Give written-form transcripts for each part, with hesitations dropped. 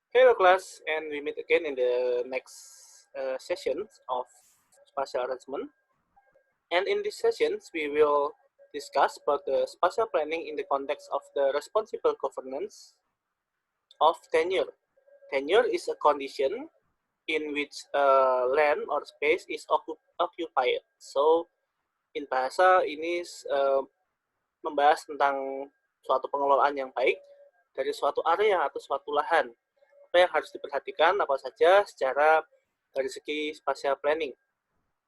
Hello class, and we meet again in the next session of spatial arrangement. And in these sessions, we will discuss about the spatial planning in the context of the responsible governance of tenure. Tenure is a condition in which land or space is occupied. So, in bahasa ini membahas tentang suatu pengelolaan yang baik dari suatu area atau suatu lahan. Apa yang harus diperhatikan apa saja secara dari segi spatial planning.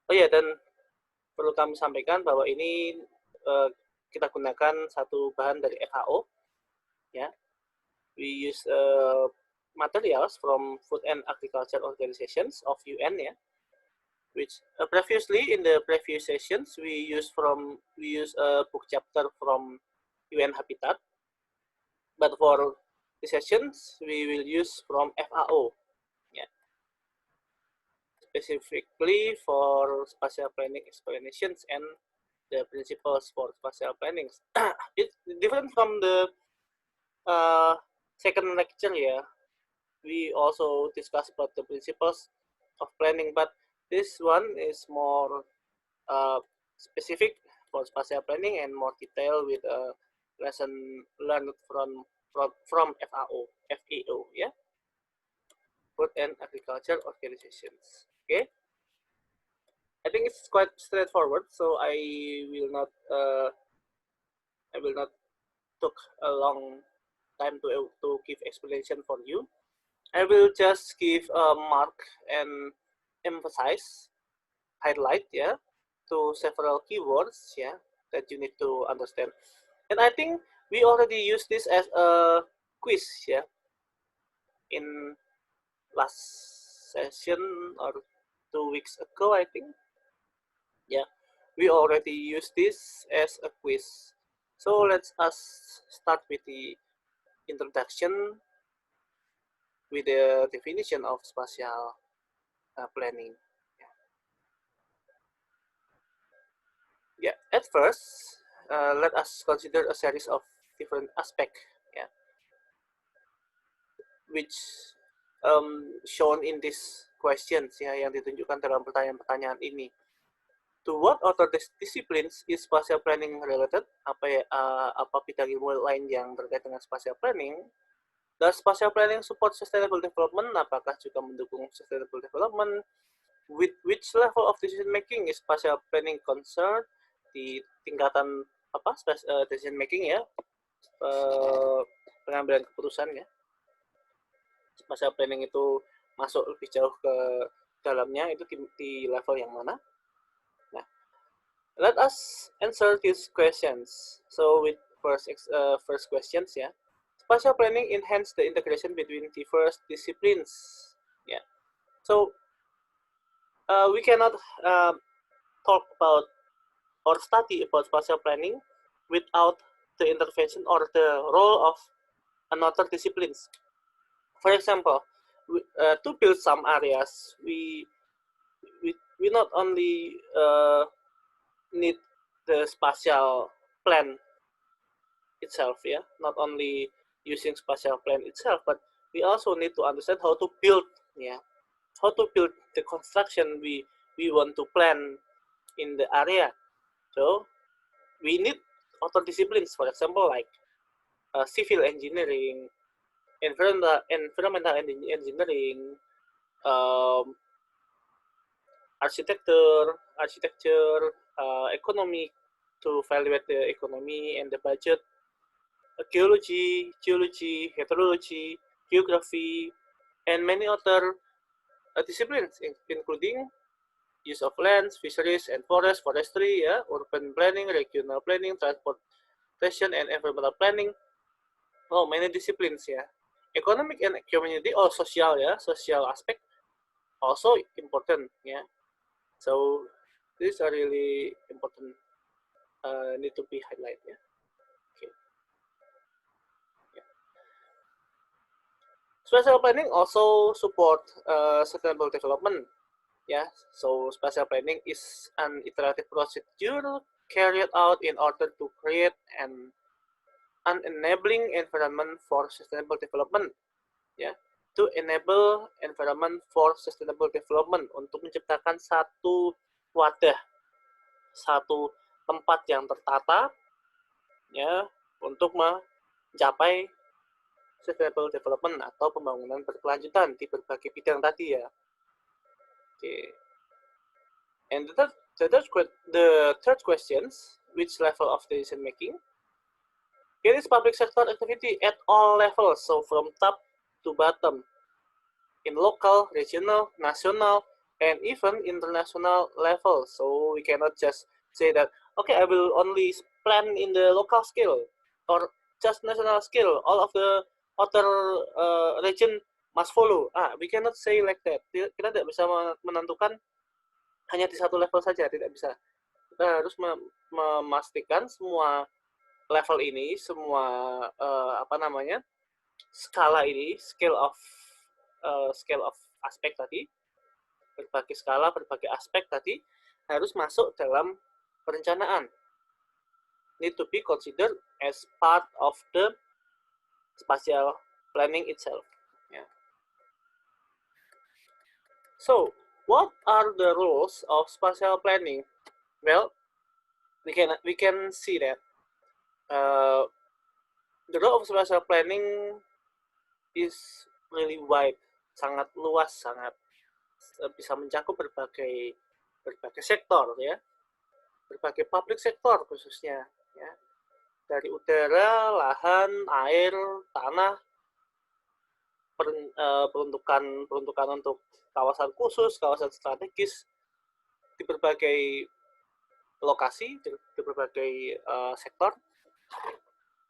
Oh ya, dan perlu kami sampaikan bahwa ini kita gunakan satu bahan dari FAO, ya. We use materials from Food and Agriculture Organizations of UN, ya. Which previously in the previous sessions we use a book chapter from UN Habitat, but for the sessions we will use from FAO, yeah, specifically for spatial planning explanations and the principles for spatial planning. It's different from the second lecture, yeah. We also discuss about the principles of planning, but this one is more specific for spatial planning and more detailed with a lesson learned from FAO, yeah, Food and Agriculture Organizations. Okay, I think it's quite straightforward, so I will not took a long time to give explanation for you. I will just give a mark and emphasize, highlight, yeah, to several keywords, yeah, that you need to understand. And I think we already used this as a quiz, yeah, in last session or 2 weeks ago, I think. Yeah, we already used this as a quiz. So let's us start with the introduction with the definition of spatial planning. Yeah, at first, let us consider a series of different aspects, yeah, which shown in this questions, ya, yang ditunjukkan dalam pertanyaan-pertanyaan ini. To what other disciplines is spatial planning related? Apa bidang ilmu lain yang terkait dengan spatial planning? Does spatial planning support sustainable development? Apakah juga mendukung sustainable development? With which level of decision making is spatial planning concerned? Di tingkatan decision making, ya, pengambilan keputusan, ya. Spatial planning itu masuk lebih jauh ke dalamnya itu di level yang mana? Nah, let us answer these questions. So with first questions, ya. Spatial planning enhance the integration between diverse disciplines. Yeah. So we cannot talk about or study about spatial planning without the intervention or the role of another disciplines. For example, to build some areas, we not only need the spatial plan itself, yeah, not only using spatial plan itself, but we also need to understand how to build, yeah, how to build the construction we want to plan in the area. So we need other disciplines, for example, like civil engineering, environmental engineering, architecture, economy, to evaluate the economy and the budget, geology, hydrology, geography, and many other disciplines, including use of lands, fisheries and forestry, yeah, urban planning, regional planning, transportation, and environmental planning. Oh, many disciplines, yeah. Economic and community or social, yeah, social aspect also important, yeah. So these are really important, need to be highlighted, yeah. Okay. Yeah. Spatial planning also support sustainable development. Yeah, so spatial planning is an iterative procedure carried out in order to create an enabling environment for sustainable development. Yeah, to enable environment for sustainable development, untuk menciptakan satu wadah, satu tempat yang tertata ya untuk mencapai sustainable development atau pembangunan berkelanjutan di berbagai bidang tadi ya. Okay. And the third questions, which level of decision making? It is public sector activity at all levels, so from top to bottom, in local, regional, national, and even international level. So we cannot just say that, okay, I will only plan in the local scale or just national scale. All of the other region must follow. We cannot say like that. Kita tidak bisa menentukan hanya di satu level saja, tidak bisa. Kita harus memastikan semua level ini, semua skala ini, scale of aspek tadi, berbagai skala, berbagai aspek tadi harus masuk dalam perencanaan. Need to be considered as part of the spatial planning itself. Yeah. So, what are the rules of spatial planning? Well, we can see that the role of spatial planning is really wide, sangat luas, sangat bisa mencakup berbagai sektor ya, berbagai public sektor khususnya ya, dari udara, lahan, air, tanah, peruntukan untuk kawasan khusus, kawasan strategis di berbagai lokasi, di berbagai sektor.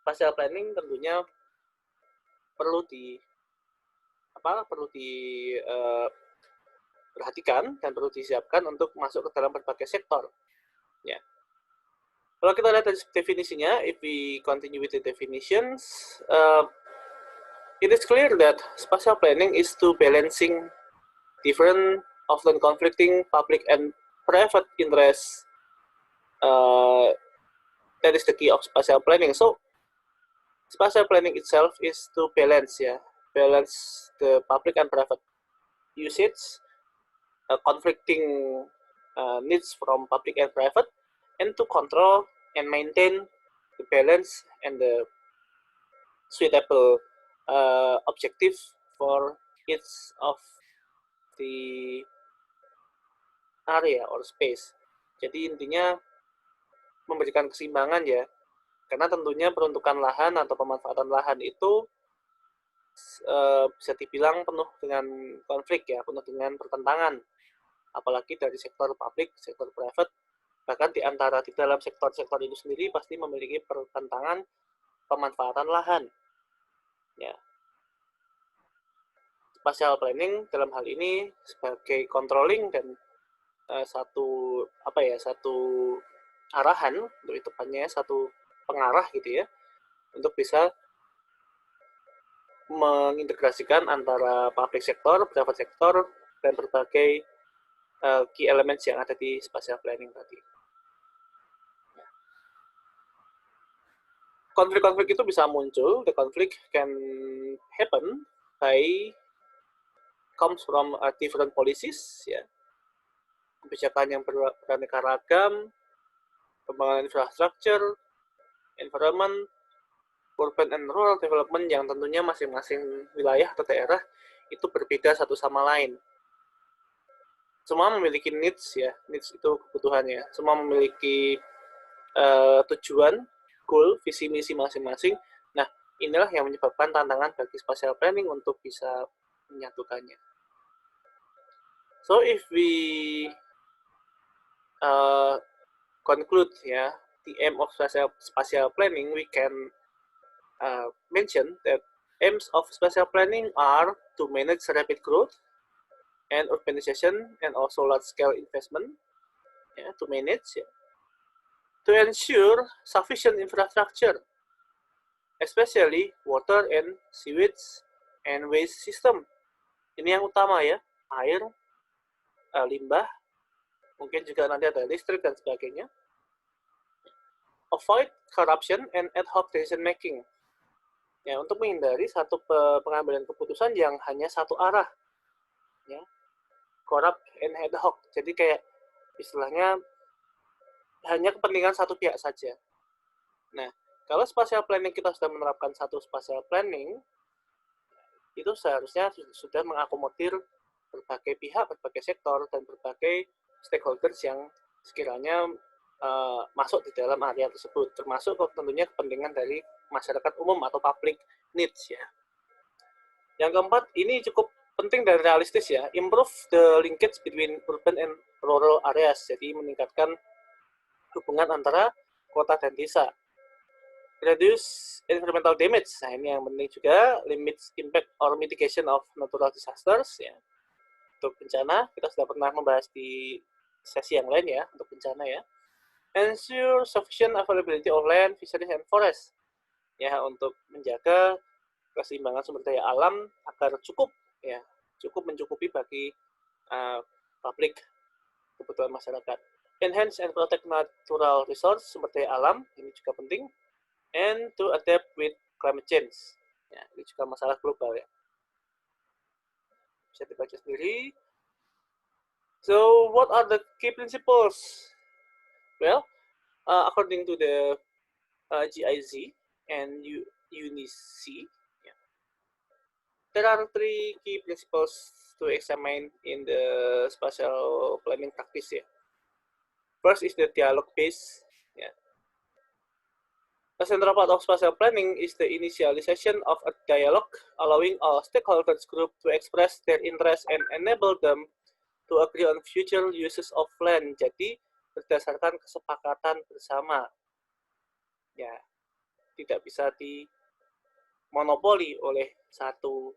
Spatial planning tentunya perlu diperhatikan dan perlu disiapkan untuk masuk ke dalam berbagai sektor. Ya. Kalau kita lihat dari definisinya, if we continue with the definitions, it is clear that spatial planning is to balancing different, often conflicting public and private interests. That is the key of spatial planning. So, spatial planning itself is to balance the public and private usage, conflicting needs from public and private, and to control and maintain the balance and the suitable objective for each of the area or space. Jadi intinya memberikan keseimbangan ya, karena tentunya peruntukan lahan atau pemanfaatan lahan itu bisa dibilang penuh dengan konflik ya, penuh dengan pertentangan, apalagi dari sektor publik, sektor private, bahkan di dalam sektor-sektor itu sendiri pasti memiliki pertentangan pemanfaatan lahan. Ya. Spatial planning dalam hal ini sebagai controlling dan satu arahan, untuk tepatnya satu pengarah gitu ya, untuk bisa mengintegrasikan antara public sector, private sector, dan berbagai key elements yang ada di spatial planning tadi. Konflik-konflik itu bisa muncul. The conflict can happen comes from different policies, ya, kebijakan yang beraneka ragam, pembangunan infrastruktur, environment, urban and rural development, yang tentunya masing-masing wilayah atau daerah itu berbeda satu sama lain. Semua memiliki needs ya, needs itu kebutuhannya. Semua memiliki tujuan, goal, visi misi masing-masing. Nah, inilah yang menyebabkan tantangan bagi spatial planning untuk bisa menyatukannya. So if we conclude ya, the aim of spatial planning, we can mention that aims of spatial planning are to manage rapid growth and urbanization and also large-scale investment, to manage, to ensure sufficient infrastructure, especially water and sewage and waste system. Ini yang utama ya, air, limbah, mungkin juga nanti ada listrik dan sebagainya. Avoid corruption and ad hoc decision making. Ya, untuk menghindari satu pengambilan keputusan yang hanya satu arah, ya, corrupt and ad hoc. Jadi kayak istilahnya hanya kepentingan satu pihak saja. Nah, kalau spatial planning kita sudah menerapkan satu spatial planning, itu seharusnya sudah mengakomodir berbagai pihak, berbagai sektor, dan berbagai stakeholders yang sekiranya masuk di dalam area tersebut, termasuk tentunya kepentingan dari masyarakat umum atau public needs ya. Yang keempat, ini cukup penting dan realistis ya, improve the linkage between urban and rural areas, jadi meningkatkan hubungan antara kota dan desa. Reduce environmental damage, nah ini yang penting juga, limits impact or mitigation of natural disasters ya. Untuk bencana, kita sudah pernah membahas di sesi yang lain ya, untuk bencana ya. Ensure sufficient availability of land, fisheries, and forest. Ya, untuk menjaga keseimbangan sumber daya alam agar cukup ya, cukup mencukupi bagi publik kebutuhan masyarakat. Enhance and protect natural resource, sumber daya alam, ini juga penting. And to adapt with climate change. Ya, ini juga masalah global ya. Bisa dibaca sendiri. So, what are the key principles? Well, according to the GIZ and UNICE, yeah, there are three key principles to examine in the spatial planning practice. Yeah. First is the dialogue base. Yeah. A central part of spatial planning is the initialization of a dialogue, allowing all stakeholders group to express their interest and enable them to agree on future uses of land. Jadi berdasarkan kesepakatan bersama. Ya, tidak bisa dimonopoli oleh satu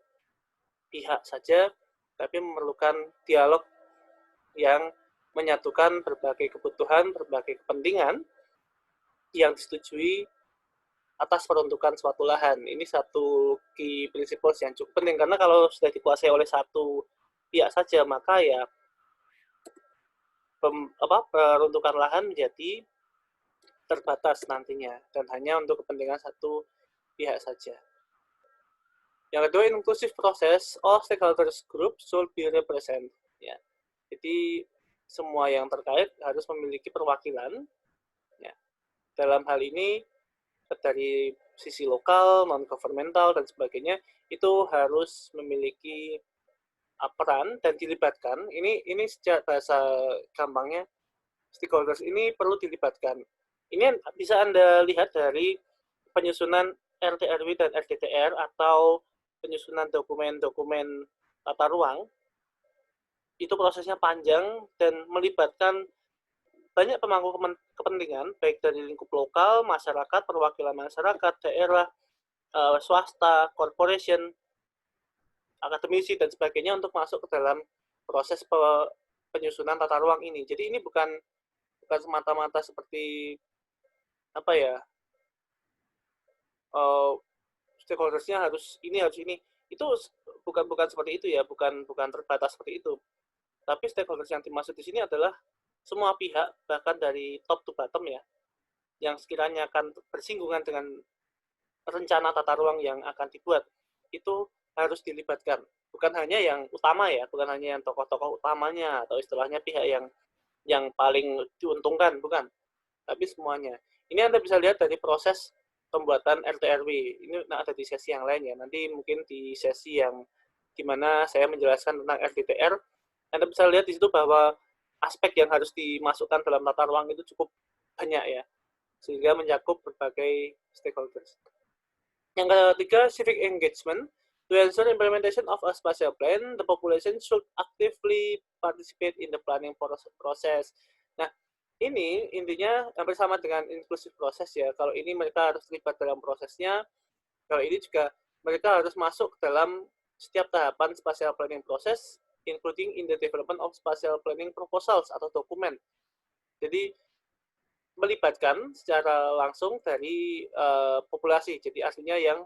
pihak saja, tapi memerlukan dialog yang menyatukan berbagai kebutuhan, berbagai kepentingan yang disetujui atas peruntukan suatu lahan. Ini satu key principles yang cukup penting, karena kalau sudah dikuasai oleh satu pihak saja, maka ya peruntukan lahan menjadi terbatas nantinya, dan hanya untuk kepentingan satu pihak saja. Yang kedua, inclusive process, all stakeholders group should be represent. Ya. Jadi semua yang terkait harus memiliki perwakilan. Ya. Dalam hal ini dari sisi lokal, non-governmental, dan sebagainya, itu harus memiliki peran dan dilibatkan. Ini secara bahasa gampangnya, stakeholders ini perlu dilibatkan. Ini bisa Anda lihat dari penyusunan RT/RW dan RDTR atau penyusunan dokumen-dokumen tata ruang. Itu prosesnya panjang dan melibatkan banyak pemangku kepentingan, baik dari lingkup lokal, masyarakat, perwakilan masyarakat, daerah, swasta, corporation, akademisi, dan sebagainya untuk masuk ke dalam proses penyusunan tata ruang ini. Jadi ini bukan semata-mata seperti apa ya, stakeholdersnya harus ini, itu bukan seperti itu ya, bukan terbatas seperti itu. Tapi stakeholders yang dimaksud di sini adalah semua pihak, bahkan dari top to bottom ya, yang sekiranya akan bersinggungan dengan rencana tata ruang yang akan dibuat, itu harus dilibatkan. Bukan hanya yang utama ya, bukan hanya yang tokoh-tokoh utamanya atau istilahnya pihak yang paling diuntungkan, bukan. Tapi semuanya. Ini Anda bisa lihat dari proses pembuatan RT/RW. Ini ada di sesi yang lain ya. Nanti mungkin di sesi yang dimana saya menjelaskan tentang RDTR, Anda bisa lihat di situ bahwa aspek yang harus dimasukkan dalam tata ruang itu cukup banyak ya, sehingga mencakup berbagai stakeholders. Yang ketiga, civic engagement. To ensure implementation of a spatial plan, the population should actively participate in the planning process. Nah, ini intinya hampir sama dengan inclusive process ya. Kalau ini mereka harus terlibat dalam prosesnya, kalau ini juga mereka harus masuk dalam setiap tahapan spatial planning process, including in the development of spatial planning proposals atau dokumen. Jadi melibatkan secara langsung dari populasi. Jadi artinya yang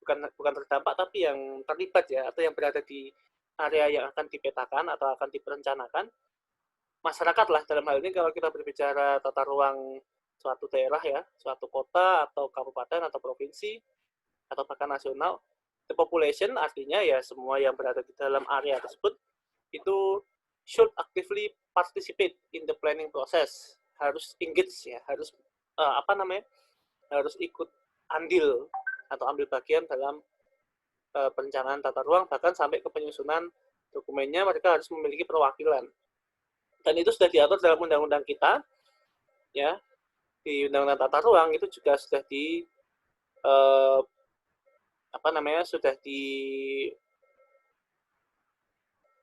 bukan terdampak tapi yang terlibat ya, atau yang berada di area yang akan dipetakan atau akan diperencanakan, masyarakat lah dalam hal ini. Kalau kita berbicara tata ruang suatu daerah ya, suatu kota atau kabupaten atau provinsi atau bahkan nasional, the population artinya ya semua yang berada di dalam area tersebut itu should actively participate in the planning process, harus engage ya, harus harus ikut andil atau ambil bagian dalam perencanaan tata ruang, bahkan sampai ke penyusunan dokumennya mereka harus memiliki perwakilan. Dan itu sudah diatur dalam undang-undang kita, ya, di undang-undang tata ruang itu juga sudah sudah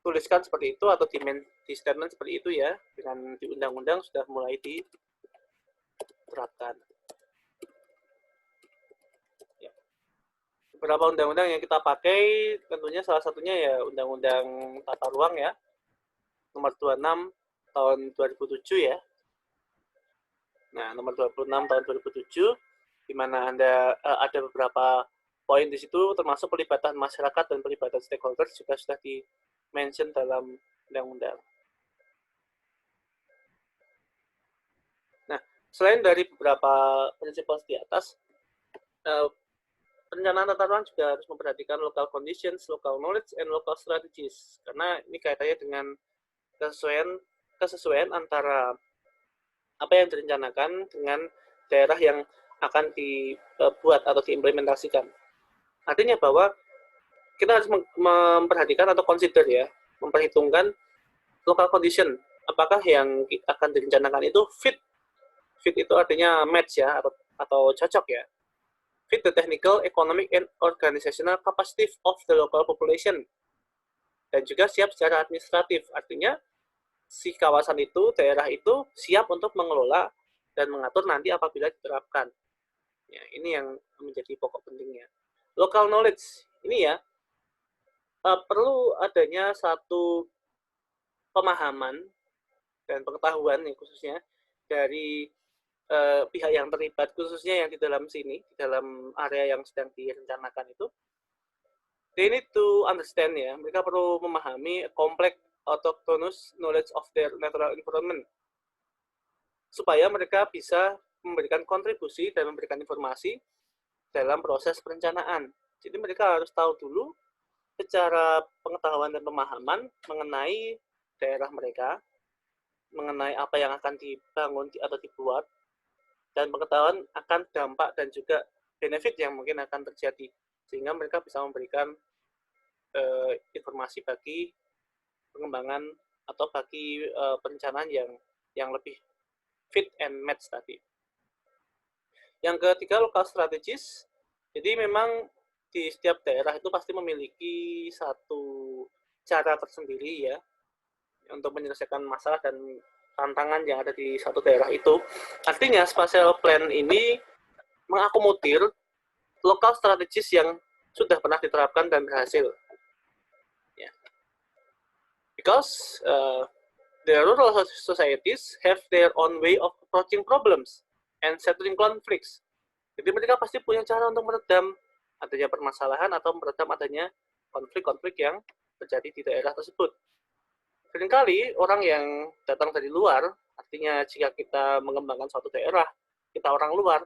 dituliskan seperti itu atau di statement seperti itu ya, dengan di undang-undang sudah mulai diterapkan. Ya. Beberapa undang-undang yang kita pakai tentunya salah satunya ya Undang-Undang Tata Ruang ya, nomor 26 tahun 2007 ya. Nah, nomor 26 tahun 2007, di mana ada beberapa poin di situ, termasuk pelibatan masyarakat dan pelibatan stakeholders juga sudah di-mention dalam undang-undang. Nah, selain dari beberapa prinsip di atas, perencanaan tata ruang juga harus memperhatikan local conditions, local knowledge, and local strategies. Karena ini kaitannya dengan kesesuaian antara apa yang direncanakan dengan daerah yang akan dibuat atau diimplementasikan. Artinya bahwa kita harus memperhatikan atau consider ya, memperhitungkan local condition. Apakah yang akan direncanakan itu fit itu artinya match ya, atau cocok ya. Fit the technical, economic, and organizational capacity of the local population. Dan juga siap secara administratif, artinya si kawasan itu, daerah itu siap untuk mengelola dan mengatur nanti apabila diterapkan. Ya, ini yang menjadi pokok pentingnya. Local knowledge, ini ya, perlu adanya satu pemahaman dan pengetahuan nih, khususnya dari pihak yang terlibat, khususnya yang di dalam sini, di dalam area yang sedang direncanakan itu. They need to understand ya, mereka perlu memahami kompleks autochthonous knowledge of their natural environment, supaya mereka bisa memberikan kontribusi dan memberikan informasi dalam proses perencanaan. Jadi mereka harus tahu dulu secara pengetahuan dan pemahaman mengenai daerah mereka, mengenai apa yang akan dibangun atau dibuat, dan pengetahuan akan dampak dan juga benefit yang mungkin akan terjadi, sehingga mereka bisa memberikan informasi bagi pengembangan atau bagi perencanaan yang lebih fit and match tadi. Yang ketiga, local strategies. Jadi memang di setiap daerah itu pasti memiliki satu cara tersendiri ya untuk menyelesaikan masalah dan tantangan yang ada di satu daerah itu. Artinya spatial plan ini mengakomodir local strategies yang sudah pernah diterapkan dan berhasil. Because the rural societies have their own way of approaching problems and settling conflicts. Jadi mereka pasti punya cara untuk meredam adanya permasalahan atau meredam adanya konflik-konflik yang terjadi di daerah tersebut. Seringkali orang yang datang dari luar, artinya jika kita mengembangkan suatu daerah, kita orang luar,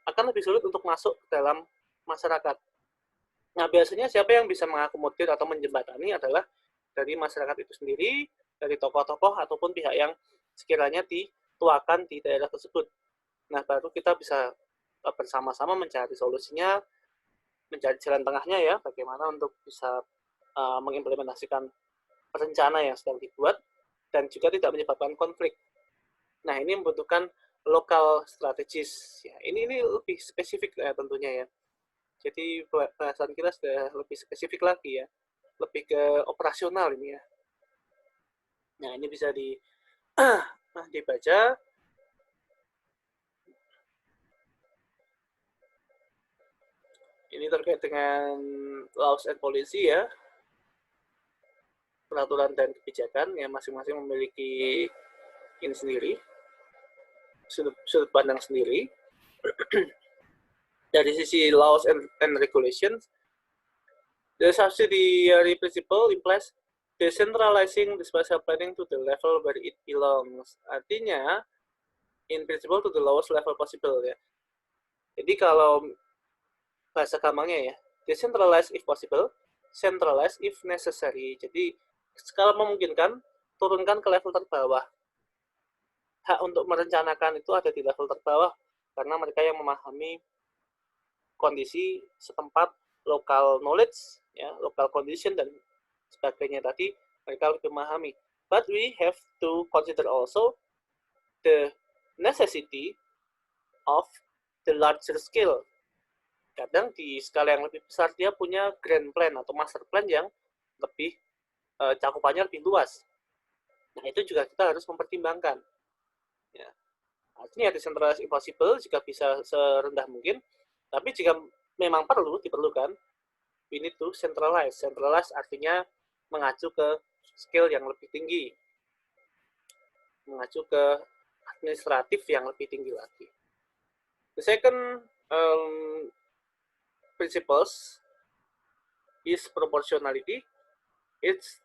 akan lebih sulit untuk masuk ke dalam masyarakat. Nah, biasanya siapa yang bisa mengakomodir atau menjembatani adalah dari masyarakat itu sendiri, dari tokoh-tokoh ataupun pihak yang sekiranya dituakan di daerah tersebut. Nah, baru kita bisa bersama-sama mencari solusinya, mencari jalan tengahnya ya, bagaimana untuk bisa mengimplementasikan rencana yang sedang dibuat dan juga tidak menyebabkan konflik. Nah, ini membutuhkan local strategies. Ya, ini lebih spesifik ya tentunya ya. Jadi bahasan kita sudah lebih spesifik lagi ya. Lebih ke operasional ini ya. Nah, ini bisa dibaca. Ini terkait dengan laws and policy ya. Peraturan dan kebijakan yang masing-masing memiliki ini sendiri, sudut pandang sendiri. Dari sisi laws and regulations, the subsidiary principle implies decentralizing the spatial planning to the level where it belongs. Artinya, in principle to the lowest level possible ya. Jadi kalau bahasa gampangnya ya, decentralize if possible, centralize if necessary. Jadi kalau memungkinkan, turunkan ke level terbawah. Hak untuk merencanakan itu ada di level terbawah, karena mereka yang memahami kondisi setempat, local knowledge, ya, local condition, dan sebagainya tadi, mereka lebih memahami. But we have to consider also the necessity of the larger scale. Kadang di skala yang lebih besar dia punya grand plan atau master plan yang lebih cakupannya lebih luas. Nah, itu juga kita harus mempertimbangkan. Ya. Artinya decentralized impossible jika bisa serendah mungkin, tapi jika memang diperlukan, we need to centralize. Centralize artinya mengacu ke skill yang lebih tinggi, mengacu ke administratif yang lebih tinggi lagi. The second principles is proportionality. It's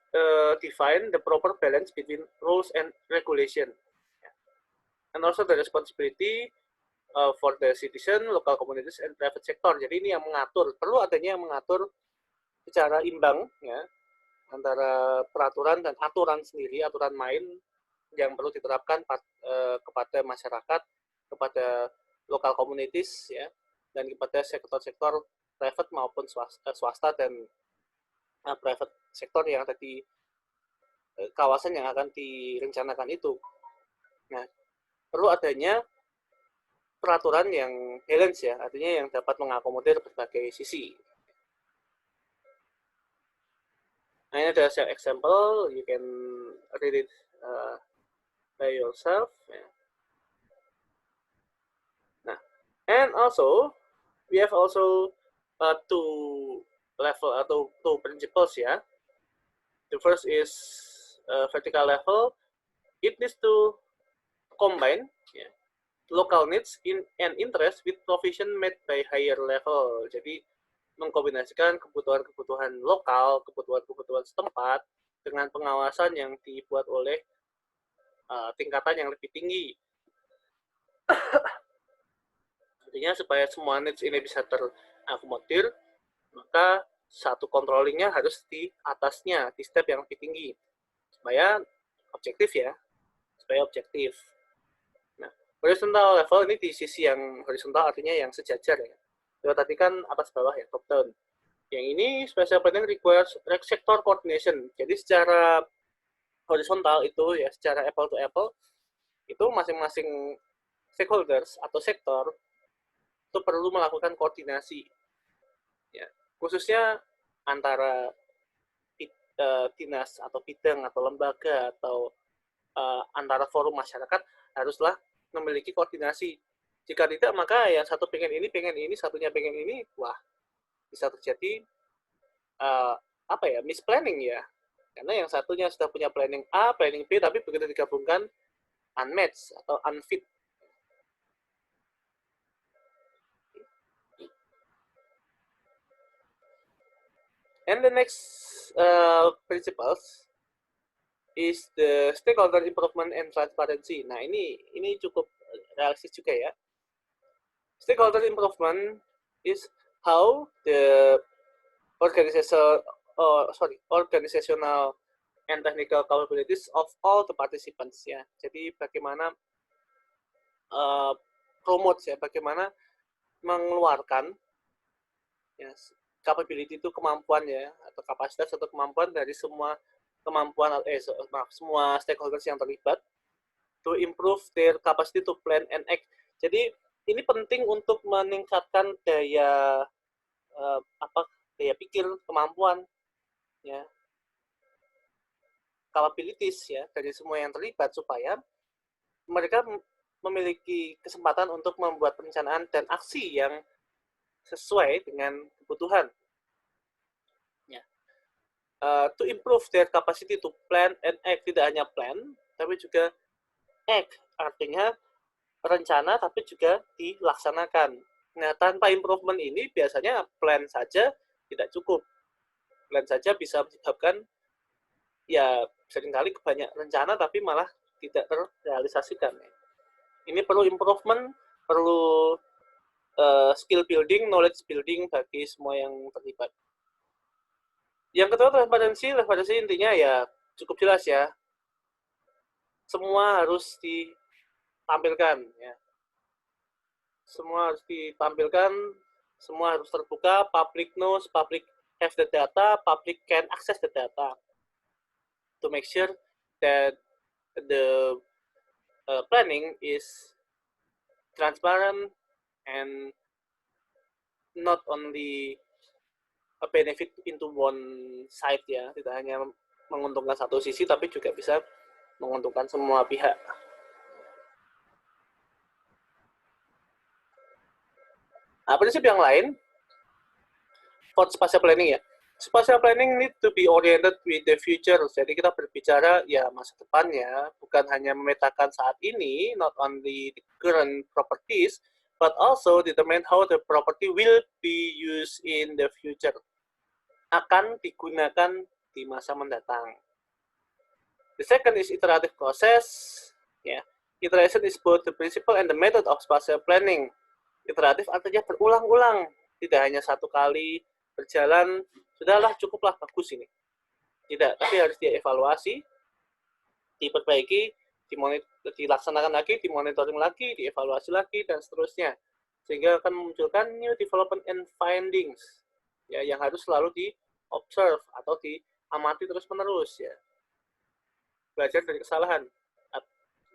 define the proper balance between rules and regulation, and also the responsibility for the citizen, local communities, and private sector. Jadi ini yang mengatur, perlu adanya yang mengatur secara imbang ya antara peraturan dan aturan sendiri, aturan main yang perlu diterapkan kepada masyarakat, kepada local communities ya, dan kepada sektor-sektor private maupun swasta dan private sektor yang ada di kawasan yang akan direncanakan itu. Nah, perlu adanya peraturan yang balance ya, artinya yang dapat mengakomodir berbagai sisi. Nah, ini ada saya example, you can read it by yourself. Ya. Nah, and also we have also two level atau two principles ya. The first is vertical level. It needs to combine local needs and interest with provision made by higher level. Jadi mengkombinasikan kebutuhan-kebutuhan lokal, kebutuhan-kebutuhan setempat dengan pengawasan yang dibuat oleh tingkatan yang lebih tinggi. Artinya supaya semua needs ini bisa terakomodir, maka satu controllingnya harus di atasnya, di step yang lebih tinggi. Supaya objektif ya, supaya objektif. Nah, horizontal level ini di sisi yang horizontal artinya yang sejajar ya. Jadi tadi kan atas bawah ya, top down. Yang ini spatial planning requires sector coordination. Jadi secara horizontal itu ya, secara apple to apple, itu masing-masing stakeholders atau sektor itu perlu melakukan koordinasi. Ya, khususnya antara dinas atau bidang atau lembaga atau antara forum masyarakat haruslah memiliki koordinasi. Jika tidak, maka yang satu pengen ini, satunya pengen ini, wah bisa terjadi misplanning ya. Karena yang satunya sudah punya planning A, planning B, tapi begitu digabungkan unmatched atau unfit. And the next principles is the stakeholder improvement and transparency. Nah, ini cukup realistis juga ya. Stakeholder improvement is how the organizational and technical capabilities of all the participants ya. Jadi bagaimana promote ya, bagaimana mengeluarkan ya, capability itu kemampuan ya, atau kapasitas atau kemampuan dari semua semua stakeholders yang terlibat to improve their capacity to plan and act. Jadi ini penting untuk meningkatkan daya pikir, kemampuan ya, capabilities ya dari semua yang terlibat supaya mereka memiliki kesempatan untuk membuat perencanaan dan aksi yang sesuai dengan kebutuhan. To improve their capacity to plan and act, tidak hanya plan, tapi juga act, artinya rencana tapi juga dilaksanakan. Nah, tanpa improvement ini biasanya plan saja tidak cukup. Plan saja bisa menyebabkan ya seringkali banyak rencana tapi malah tidak terrealisasikan. Ini perlu improvement, perlu skill building, knowledge building bagi semua yang terlibat. Yang kedua, transparansi intinya ya cukup jelas ya. Semua harus ditampilkan ya. Semua harus ditampilkan, semua harus terbuka, public knows, public have the data, public can access the data. To make sure that the planning is transparent and not only a benefit into one side ya, tidak hanya menguntungkan satu sisi tapi juga bisa menguntungkan semua pihak. Nah, prinsip yang lain for spatial planning ya. Spatial planning need to be oriented with the future. Jadi kita berbicara ya masa depan ya, bukan hanya memetakan saat ini, not only the current properties, but also determine how the property will be used in the future. Akan digunakan di masa mendatang. The second is iterative process. Yeah. Iteration is both the principle and the method of spatial planning. Iteratif artinya berulang-ulang, tidak hanya satu kali berjalan, sudahlah cukuplah bagus ini. Tidak, tapi harus dievaluasi, diperbaiki, dilaksanakan lagi, dimonitoring lagi, dievaluasi lagi, dan seterusnya. Sehingga akan memunculkan new development and findings ya, yang harus selalu di-observe atau diamati terus-menerus ya. Belajar dari kesalahan.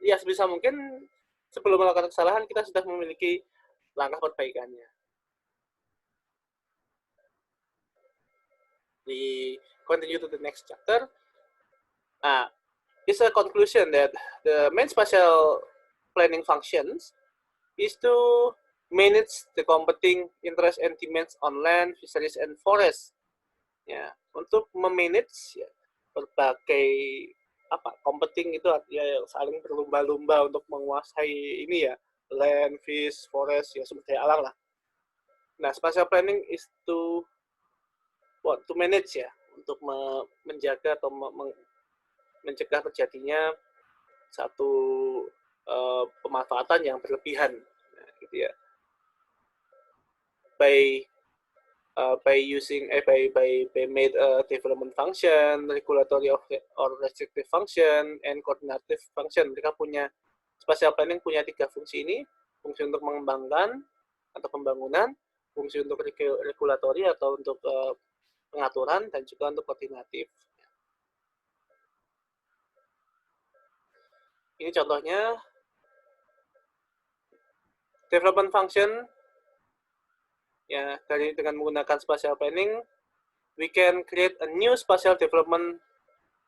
Ya sebisa mungkin sebelum melakukan kesalahan kita sudah memiliki langkah perbaikannya. We continue to the next chapter. It's a conclusion that the main spatial planning functions is to manage the competing interest and demands on land, fisheries, and forest. Ya, untuk memanage ya, berbagai competing itu artinya saling berlomba-lomba untuk menguasai ini ya, land, fish, forest, ya sumber daya alam lah. Nah, spatial planning is to manage ya, untuk menjaga atau mencegah terjadinya satu pemanfaatan yang berlebihan, nah, gitu ya. By using by made a development function, regulatory or restrictive function, and coordinative function. Mereka punya spatial planning punya 3 fungsi ini: fungsi untuk mengembangkan atau pembangunan, fungsi untuk regulatori atau untuk pengaturan, dan juga untuk koordinatif. Ini contohnya development function. Ya, dengan menggunakan spatial planning, we can create a new spatial development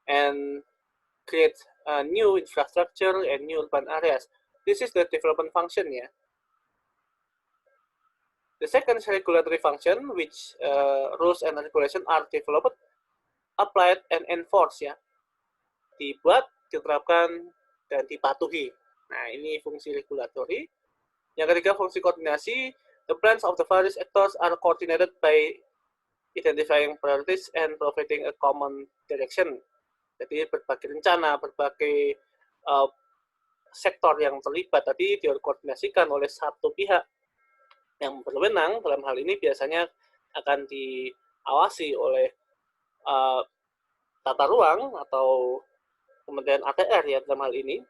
and create a new infrastructure and new urban areas. This is the development function ya. The second is regulatory function, which rules and regulation are developed, applied, and enforced ya. Dibuat, diterapkan, dan dipatuhi. Nah, ini fungsi regulatory. Yang ketiga, fungsi koordinasi. The plans of the various actors are coordinated by identifying priorities and providing a common direction. Jadi berbagai rencana, berbagai sektor yang terlibat tadi dikoordinasikan oleh satu pihak yang berwenang. Dalam hal ini biasanya akan diawasi oleh tata ruang atau Kementerian ATR ya dalam hal ini,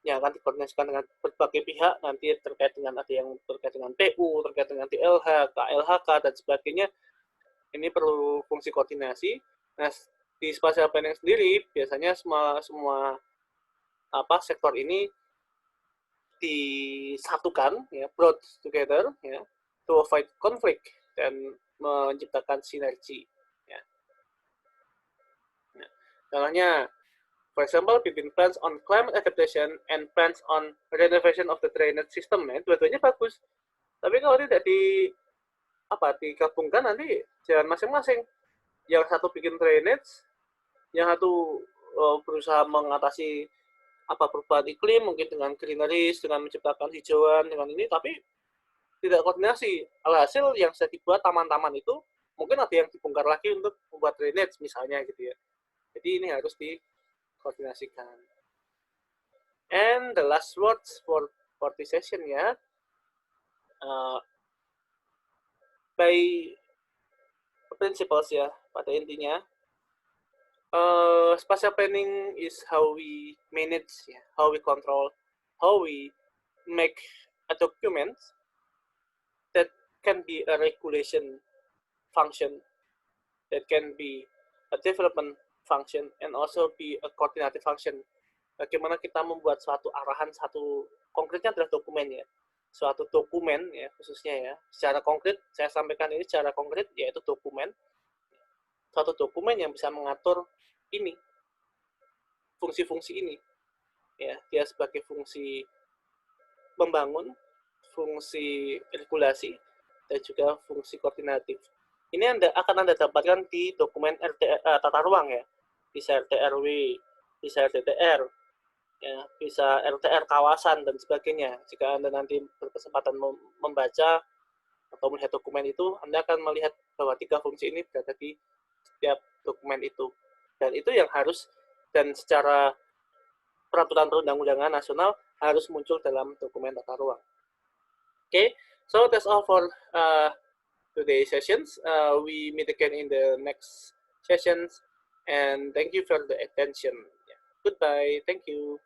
yang akan dikoordinasikan dengan berbagai pihak, nanti terkait dengan ada yang terkait dengan PU, terkait dengan DLH, KLHK, dan sebagainya. Ini perlu fungsi koordinasi. Nah, di spatial planning sendiri biasanya semua sektor ini disatukan ya, brought together ya, to avoid conflict dan menciptakan sinergi ya. Nah, contohnya, for example, between plans on climate adaptation and plans on renovation of the drainage system, ya, dua-duanya bagus. Tapi kalau tidak digabungkan nanti jalan masing-masing. Yang satu bikin drainage, yang satu berusaha mengatasi perubahan iklim, mungkin dengan greeneries, dengan menciptakan hijauan, dengan ini, tapi tidak koordinasi. Alhasil yang sudah dibuat taman-taman itu, mungkin ada yang dibongkar lagi untuk membuat drainage misalnya gitu ya. Jadi ini harus koordinasikan. And the last words for this session ya, by principles ya, pada intinya, spatial planning is how we manage, ya, how we control, how we make a document that can be a regulation function, that can be a development function, and also be a coordinated function. Bagaimana kita membuat suatu arahan, satu konkretnya adalah dokumen ya, suatu dokumen ya khususnya ya, secara konkret saya sampaikan ini secara konkret yaitu dokumen, suatu dokumen yang bisa mengatur ini, fungsi-fungsi ini ya, dia sebagai fungsi membangun, fungsi regulasi, dan juga fungsi koordinatif. Ini akan Anda dapatkan di dokumen tata ruang ya, bisa RT/RW, bisa RTTR, ya, bisa RTR kawasan dan sebagainya. Jika Anda nanti berkesempatan membaca atau melihat dokumen itu, Anda akan melihat bahwa 3 fungsi ini berada di setiap dokumen itu. Dan itu yang harus, dan secara peraturan perundang-undangan nasional harus muncul dalam dokumen tata ruang. Okay, so that's all for today's sessions. We meet again in the next sessions, and thank you for the attention. Yeah. Goodbye. Thank you.